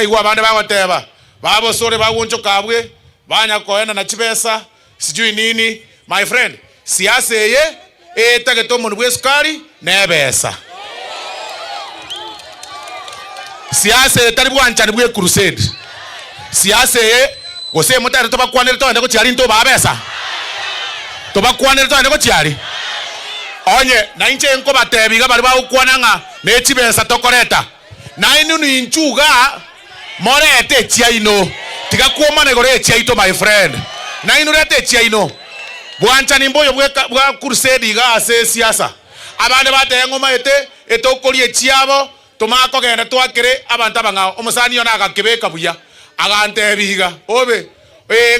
Igwa bande bagoteba. Babo sore baguncho kabwe. Banya koenda na chibesa. Sijui nini. My friend, siasa ye etage to mundu bwesukari nebesa. Siasa etari bwanchani bwe crusade. Siasa ye gose mutare to bakwanira to ndeko cyari nto babesa. To bakwanira to ndeko cyari. Onye na inche enko batebiga bali bakwananga ne chibesa tokoreta. Na inu ni nchuga morete chiaino. Tiga kuomane gore chiaito my friend. Na inu rete chiaino. Bwancha nimboyo bwa crusade ga ase siasa. Abande batengo maete etokolie chiabo tomako genda twakire abantu abanga omusani yona agakebeka buya agante biga obe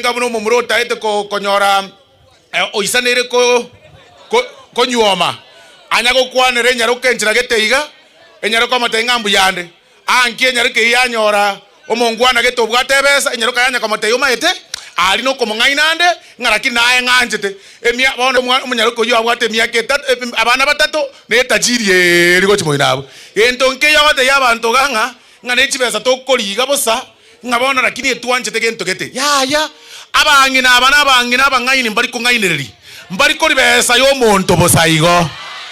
ngabuno mumurota ete konyora oisanire ko nyoma anyago kwanere nyaro kenjira geteiga enyaro ko matenga mbuyande ankie nyaro ke yanyora omongwana getobwate besa enyaro kayanya ko mateyo maete ali no komungainande ngaraki nae nganjete emia bono umunyaro ko yo abwate miake abana batatu ne tajiri liko chimoinabo ento nke yabate yabantu ganga ngane chibesa to koliga bosa ngabona lakini etwanjete gento gete ya abangina abana bangina abangaini mbali ko ngainireri mbali ko libesa yo muntu bosa igo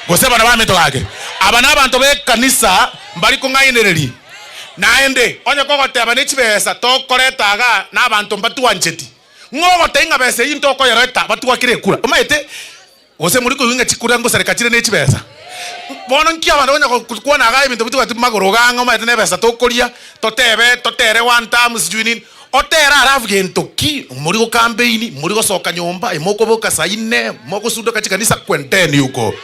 gose bana bameto gake abana abantu be kanisa mbali ko ngainireri naende onye kogote abane chibesa to koretaga na abantu mbatuanjeti ngogo tenga bese into ko yareta batuwakire kura umaite gose muri ko winga chikura ngo sereka chire ne chibesa bono nkia abantu onya kuona ga ibintu bitu magoro ganga umaite ne besa to koria totere one time sijuni otera arafu gento ki muri go campaign muri go soka nyomba imoko boka saine moko sudo katika kanisa kwenteni huko.